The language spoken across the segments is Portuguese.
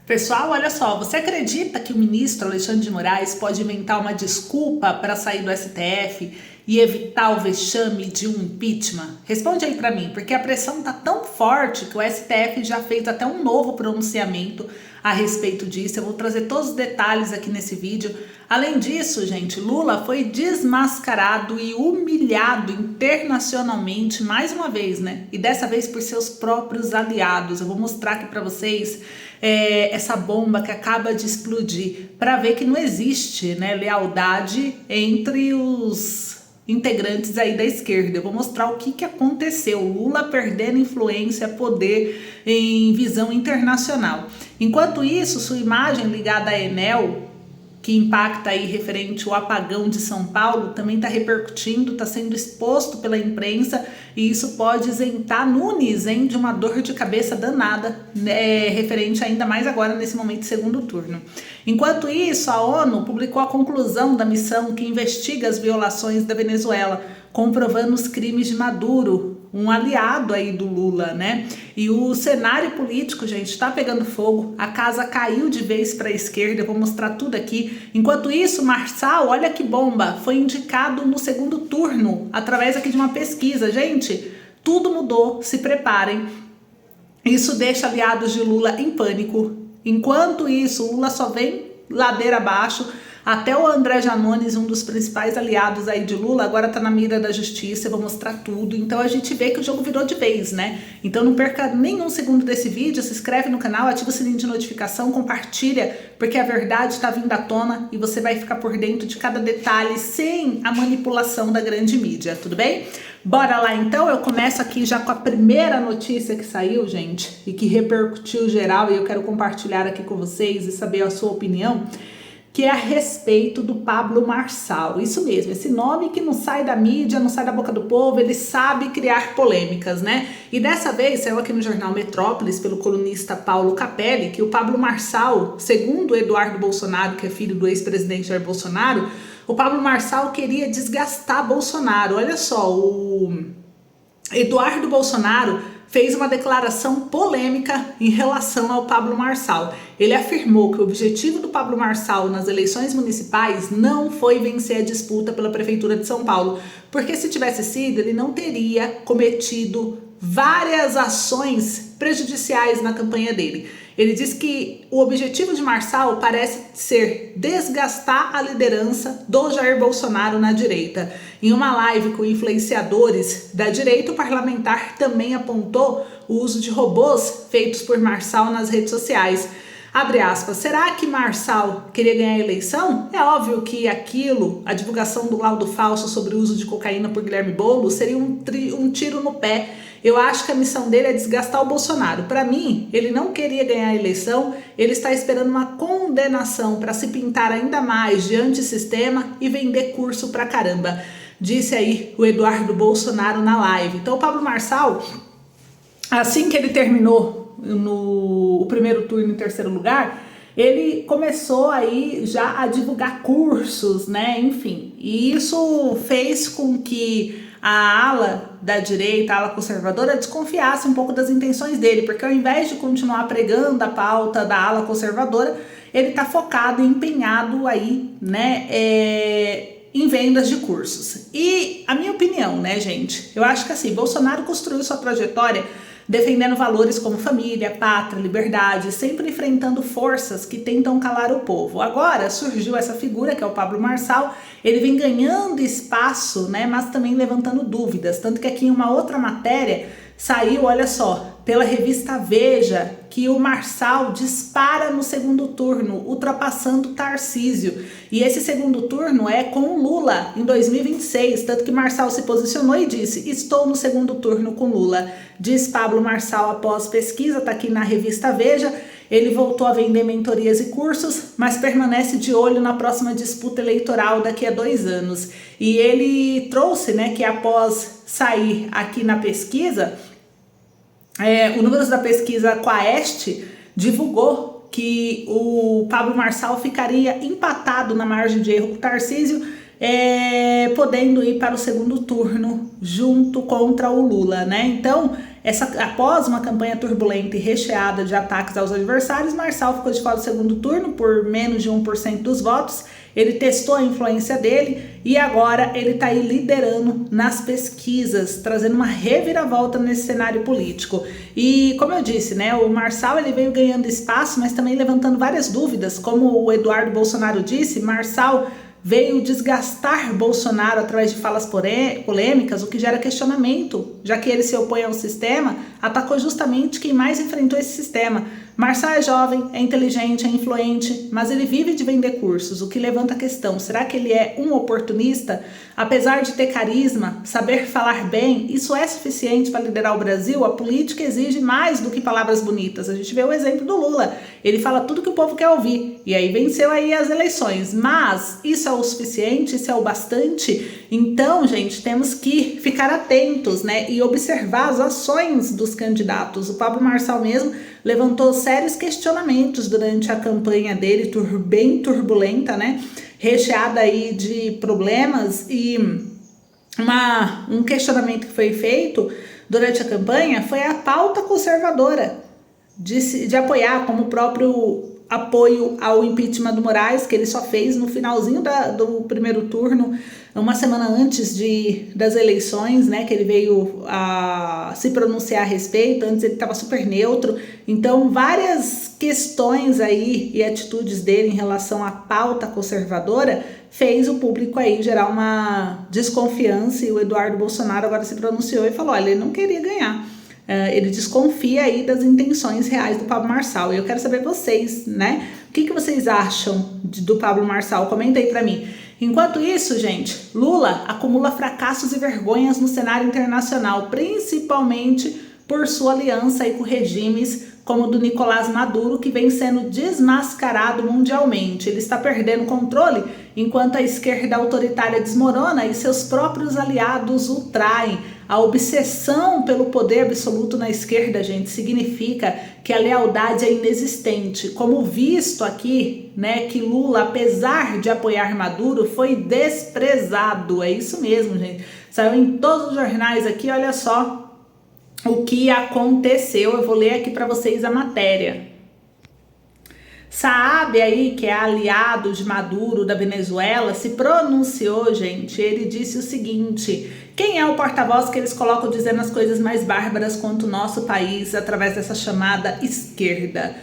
Pessoal, olha só, você acredita que o ministro Alexandre de Moraes pode inventar uma desculpa para sair do STF e evitar o vexame de um impeachment? Responde aí para mim, porque a pressão tá tão forte que o STF já fez até um novo pronunciamento a respeito disso. Eu vou trazer todos os detalhes aqui nesse vídeo. Além disso, gente, Lula foi desmascarado e humilhado internacionalmente mais uma vez, né? E dessa vez por seus próprios aliados. Eu vou mostrar aqui para vocês essa bomba que acaba de explodir, para ver que não existe, né, lealdade entre os integrantes aí da esquerda. Eu vou mostrar o que aconteceu. Lula perdendo influência, poder em visão internacional. Enquanto isso, sua imagem ligada à Enel, que impacta aí referente ao apagão de São Paulo, também está repercutindo, está sendo exposto pela imprensa, e isso pode isentar Nunes, hein, de uma dor de cabeça danada, né, referente ainda mais agora nesse momento de segundo turno. Enquanto isso, a ONU publicou a conclusão da missão que investiga as violações da Venezuela, comprovando os crimes de Maduro, um aliado aí do Lula, né? E o cenário político, gente, está pegando fogo, a casa caiu de vez para a esquerda, eu vou mostrar tudo aqui. Enquanto isso, Marçal, olha que bomba, foi indicado no segundo turno, através aqui de uma pesquisa. Gente, tudo mudou, se preparem. Isso deixa aliados de Lula em pânico. Enquanto isso, Lula só vem ladeira abaixo. Até o André Janones, um dos principais aliados aí de Lula, agora tá na mira da justiça. Eu vou mostrar tudo. Então a gente vê que o jogo virou de vez, né? Então não perca nenhum segundo desse vídeo, se inscreve no canal, ativa o sininho de notificação, compartilha, porque a verdade tá vindo à tona e você vai ficar por dentro de cada detalhe sem a manipulação da grande mídia, tudo bem? Bora lá então, eu começo aqui já com a primeira notícia que saiu, gente, e que repercutiu geral, e eu quero compartilhar aqui com vocês e saber a sua opinião, que é a respeito do Pablo Marçal. Isso mesmo, esse nome que não sai da mídia, não sai da boca do povo, ele sabe criar polêmicas, né? E dessa vez saiu aqui no jornal Metrópolis, pelo colunista Paulo Capelli, que o Pablo Marçal, segundo Eduardo Bolsonaro, que é filho do ex-presidente Jair Bolsonaro, o Pablo Marçal queria desgastar Bolsonaro. Olha só, o Eduardo Bolsonaro fez uma declaração polêmica em relação ao Pablo Marçal. Ele afirmou que o objetivo do Pablo Marçal nas eleições municipais não foi vencer a disputa pela Prefeitura de São Paulo, porque se tivesse sido, ele não teria cometido várias ações prejudiciais na campanha dele. Ele diz que o objetivo de Marçal parece ser desgastar a liderança do Jair Bolsonaro na direita. Em uma live com influenciadores da direita, o parlamentar também apontou o uso de robôs feitos por Marçal nas redes sociais. Abre aspas, será que Marçal queria ganhar a eleição? É óbvio que aquilo, a divulgação do laudo falso sobre o uso de cocaína por Guilherme Boulos, seria um tiro no pé. Eu acho que a missão dele é desgastar o Bolsonaro. Para mim, ele não queria ganhar a eleição, ele está esperando uma condenação para se pintar ainda mais de antissistema e vender curso pra caramba. Disse aí o Eduardo Bolsonaro na live. Então o Pablo Marçal, assim que ele terminou no primeiro turno em terceiro lugar, ele começou aí já a divulgar cursos, né, enfim, e isso fez com que a ala da direita, a ala conservadora, desconfiasse um pouco das intenções dele, porque ao invés de continuar pregando a pauta da ala conservadora, ele tá focado e empenhado aí, né, em vendas de cursos. E a minha opinião, né, gente, eu acho que assim, Bolsonaro construiu sua trajetória defendendo valores como família, pátria, liberdade, sempre enfrentando forças que tentam calar o povo. Agora surgiu essa figura que é o Pablo Marçal, ele vem ganhando espaço, né, mas também levantando dúvidas, tanto que aqui em uma outra matéria saiu, olha só, pela revista Veja, que o Marçal dispara no segundo turno, ultrapassando Tarcísio. E esse segundo turno é com Lula em 2026, tanto que Marçal se posicionou e disse, estou no segundo turno com Lula. Diz Pablo Marçal após pesquisa, tá aqui na revista Veja, ele voltou a vender mentorias e cursos, mas permanece de olho na próxima disputa eleitoral daqui a 2 anos. E ele trouxe, né, que após sair aqui na pesquisa, o número da pesquisa Quaest divulgou que o Pablo Marçal ficaria empatado na margem de erro com o Tarcísio, podendo ir para o segundo turno junto contra o Lula, né? Então, Após uma campanha turbulenta e recheada de ataques aos adversários, Marçal ficou de fora do segundo turno por menos de 1% dos votos. Ele testou a influência dele e agora ele está aí liderando nas pesquisas, trazendo uma reviravolta nesse cenário político. E como eu disse, né, o Marçal ele veio ganhando espaço, mas também levantando várias dúvidas. Como o Eduardo Bolsonaro disse, Marçal veio desgastar Bolsonaro através de falas polêmicas, o que gera questionamento, já que ele se opõe ao sistema, atacou justamente quem mais enfrentou esse sistema. Marçal é jovem, é inteligente, é influente, mas ele vive de vender cursos, o que levanta a questão, será que ele é um oportunista? Apesar de ter carisma, saber falar bem, isso é suficiente para liderar o Brasil? A política exige mais do que palavras bonitas. A gente vê o exemplo do Lula, ele fala tudo que o povo quer ouvir, e aí venceu aí as eleições, mas isso é o suficiente, isso é o bastante? Então, gente, temos que ficar atentos, né, e observar as ações dos candidatos. O Pablo Marçal mesmo levantou sérios questionamentos durante a campanha dele, bem turbulenta, né, recheada aí de problemas, e um questionamento que foi feito durante a campanha foi a pauta conservadora de apoiar, como o próprio apoio ao impeachment do Moraes, que ele só fez no finalzinho do primeiro turno, uma semana antes das eleições, né, que ele veio a se pronunciar a respeito. Antes ele estava super neutro. Então várias questões aí e atitudes dele em relação à pauta conservadora fez o público aí gerar uma desconfiança, e o Eduardo Bolsonaro agora se pronunciou e falou, olha, ele não queria ganhar. Ele desconfia aí das intenções reais do Pablo Marçal. E eu quero saber vocês, né? O que vocês acham do Pablo Marçal? Comenta aí pra mim. Enquanto isso, gente, Lula acumula fracassos e vergonhas no cenário internacional, principalmente por sua aliança aí com regimes como o do Nicolás Maduro, que vem sendo desmascarado mundialmente. Ele está perdendo controle enquanto a esquerda autoritária desmorona e seus próprios aliados o traem. A obsessão pelo poder absoluto na esquerda, gente, significa que a lealdade é inexistente. Como visto aqui, né, que Lula, apesar de apoiar Maduro, foi desprezado. É isso mesmo, gente. Saiu em todos os jornais aqui, olha só o que aconteceu. Eu vou ler aqui para vocês a matéria. Saab aí, que é aliado de Maduro da Venezuela, se pronunciou, gente. Ele disse o seguinte: quem é o porta-voz que eles colocam dizendo as coisas mais bárbaras contra o nosso país através dessa chamada esquerda,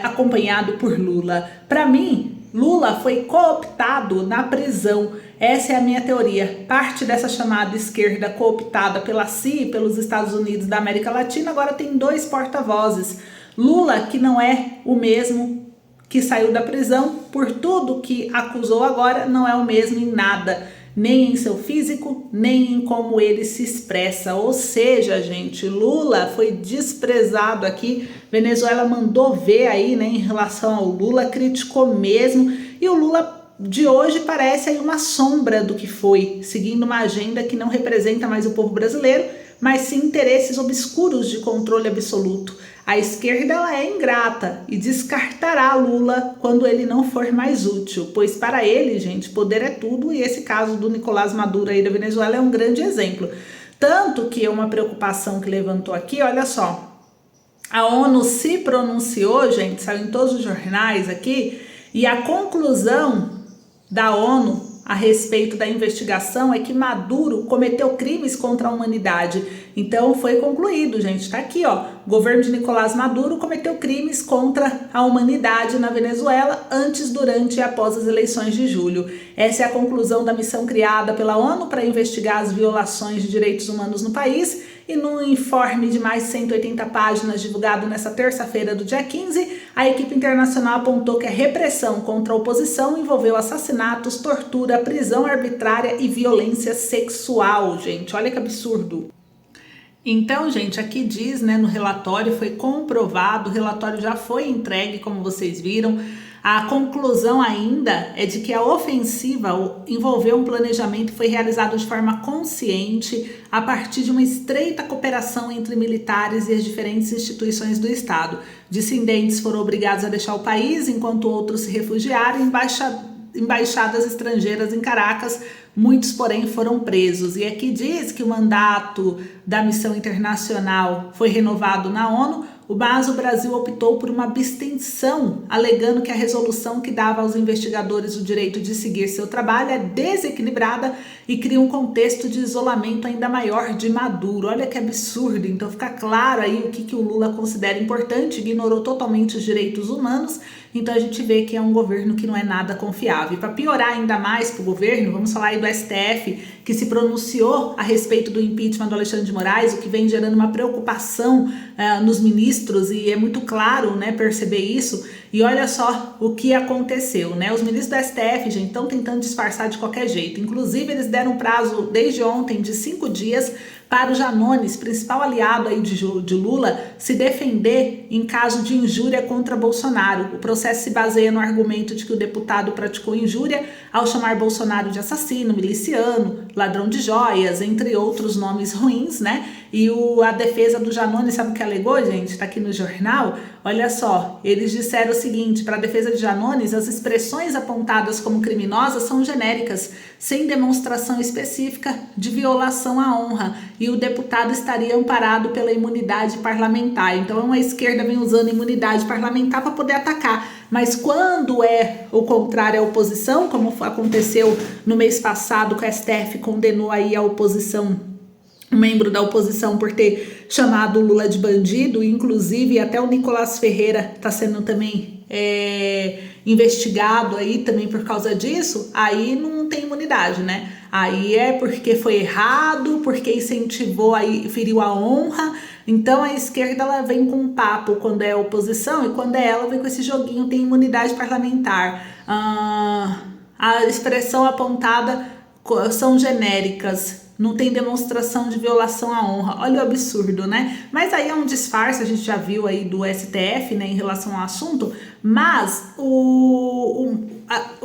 acompanhado por Lula? Para mim, Lula foi cooptado na prisão. Essa é a minha teoria. Parte dessa chamada esquerda cooptada pela CIA, pelos Estados Unidos da América Latina, agora tem dois porta-vozes. Lula, que não é o mesmo que saiu da prisão, por tudo que acusou agora, não é o mesmo em nada, nem em seu físico, nem em como ele se expressa. Ou seja, gente, Lula foi desprezado aqui. Venezuela mandou ver aí, né, em relação ao Lula, criticou mesmo, e o Lula de hoje parece aí uma sombra do que foi, seguindo uma agenda que não representa mais o povo brasileiro, mas sim interesses obscuros de controle absoluto. A esquerda ela é ingrata e descartará Lula quando ele não for mais útil, pois para ele, gente, poder é tudo, e esse caso do Nicolás Maduro aí da Venezuela é um grande exemplo. Tanto que uma preocupação que levantou aqui, olha só, a ONU se pronunciou, gente, saiu em todos os jornais aqui, e a conclusão da ONU a respeito da investigação é que Maduro cometeu crimes contra a humanidade. Então foi concluído, gente, tá aqui, ó, o governo de Nicolás Maduro cometeu crimes contra a humanidade na Venezuela antes, durante e após as eleições de julho. Essa é a conclusão da missão criada pela ONU para investigar as violações de direitos humanos no país. E no informe de mais de 180 páginas divulgado nesta terça-feira do dia 15, a equipe internacional apontou que a repressão contra a oposição envolveu assassinatos, tortura, prisão arbitrária e violência sexual, gente. Olha que absurdo. Então, gente, aqui diz, né, no relatório, foi comprovado, o relatório já foi entregue, como vocês viram. A conclusão ainda é de que a ofensiva envolveu um planejamento que foi realizado de forma consciente a partir de uma estreita cooperação entre militares e as diferentes instituições do Estado. Dissidentes foram obrigados a deixar o país, enquanto outros se refugiaram. embaixadas estrangeiras em Caracas, muitos, porém, foram presos. E aqui diz que o mandato da missão internacional foi renovado na ONU, mas o Brasil optou por uma abstenção, alegando que a resolução que dava aos investigadores o direito de seguir seu trabalho é desequilibrada e cria um contexto de isolamento ainda maior de Maduro. Olha que absurdo. Então fica claro aí o que o Lula considera importante, ignorou totalmente os direitos humanos. Então a gente vê que é um governo que não é nada confiável. E para piorar ainda mais para o governo, vamos falar aí do STF, que se pronunciou a respeito do impeachment do Alexandre de Moraes, o que vem gerando uma preocupação nos ministros, e é muito claro, né, perceber isso. E olha só o que aconteceu, né? Os ministros do STF, gente, estão tentando disfarçar de qualquer jeito. Inclusive, eles deram um prazo desde ontem de 5 dias para o Janones, principal aliado aí de Lula, se defender em caso de injúria contra Bolsonaro. O processo se baseia no argumento de que o deputado praticou injúria ao chamar Bolsonaro de assassino, miliciano, ladrão de joias, entre outros nomes ruins, né? E a defesa do Janones, sabe o que alegou, gente? Tá aqui no jornal. Olha só, eles disseram o seguinte: para a defesa de Janones, as expressões apontadas como criminosas são genéricas, sem demonstração específica de violação à honra, e o deputado estaria amparado pela imunidade parlamentar. Então a esquerda vem usando imunidade parlamentar para poder atacar, mas quando é o contrário à oposição, como aconteceu no mês passado, que o STF condenou aí a oposição, um membro da oposição, por ter chamado o Lula de bandido, inclusive até o Nicolás Ferreira está sendo também investigado aí também por causa disso, aí não tem imunidade, né? Aí é porque foi errado, porque incentivou, aí feriu a honra. Então a esquerda, ela vem com um papo quando é oposição, e quando é ela, vem com esse joguinho, tem imunidade parlamentar. A expressão apontada são genéricas, não tem demonstração de violação à honra. Olha o absurdo, né? Mas aí é um disfarce, a gente já viu aí do STF, né, em relação ao assunto, mas o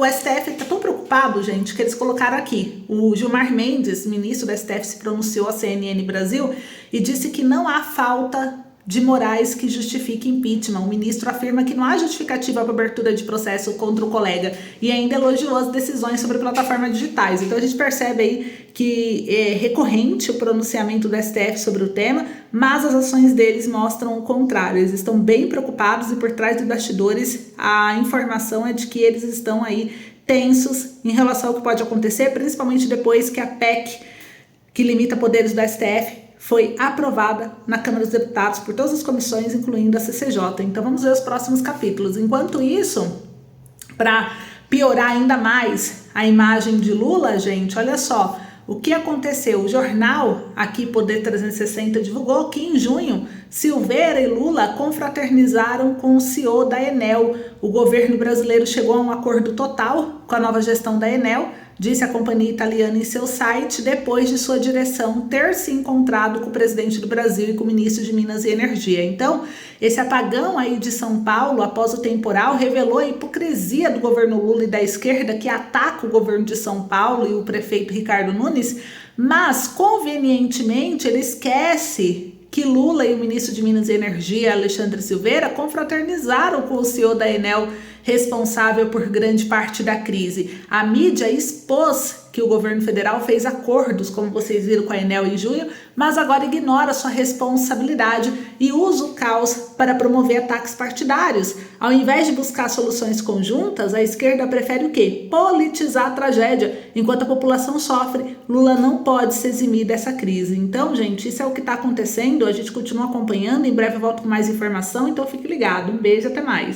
STF está tão preocupado, gente, que eles colocaram aqui. O Gilmar Mendes, ministro do STF, se pronunciou à CNN Brasil e disse que não há falta de Moraes que justifique impeachment. O ministro afirma que não há justificativa para abertura de processo contra o colega e ainda elogiou as decisões sobre plataformas digitais. Então a gente percebe aí que é recorrente o pronunciamento do STF sobre o tema, mas as ações deles mostram o contrário. Eles estão bem preocupados e por trás dos bastidores a informação é de que eles estão aí tensos em relação ao que pode acontecer, principalmente depois que a PEC, que limita poderes do STF, foi aprovada na Câmara dos Deputados por todas as comissões, incluindo a CCJ. Então vamos ver os próximos capítulos. Enquanto isso, para piorar ainda mais a imagem de Lula, gente, olha só o que aconteceu. O jornal aqui, Poder 360, divulgou que em junho Silveira e Lula confraternizaram com o CEO da Enel. O governo brasileiro chegou a um acordo total com a nova gestão da Enel, disse a companhia italiana em seu site, depois de sua direção ter se encontrado com o presidente do Brasil e com o ministro de Minas e Energia. Então, esse apagão aí de São Paulo após o temporal revelou a hipocrisia do governo Lula e da esquerda, que ataca o governo de São Paulo e o prefeito Ricardo Nunes, mas convenientemente ele esquece que Lula e o ministro de Minas e Energia, Alexandre Silveira, confraternizaram com o CEO da Enel, responsável por grande parte da crise. A mídia expôs que o governo federal fez acordos, como vocês viram, com a Enel em junho, mas agora ignora sua responsabilidade e usa o caos para promover ataques partidários. Ao invés de buscar soluções conjuntas, a esquerda prefere o quê? Politizar a tragédia. Enquanto a população sofre, Lula não pode se eximir dessa crise. Então, gente, isso é o que está acontecendo. A gente continua acompanhando. Em breve eu volto com mais informação, então fique ligado. Um beijo, até mais.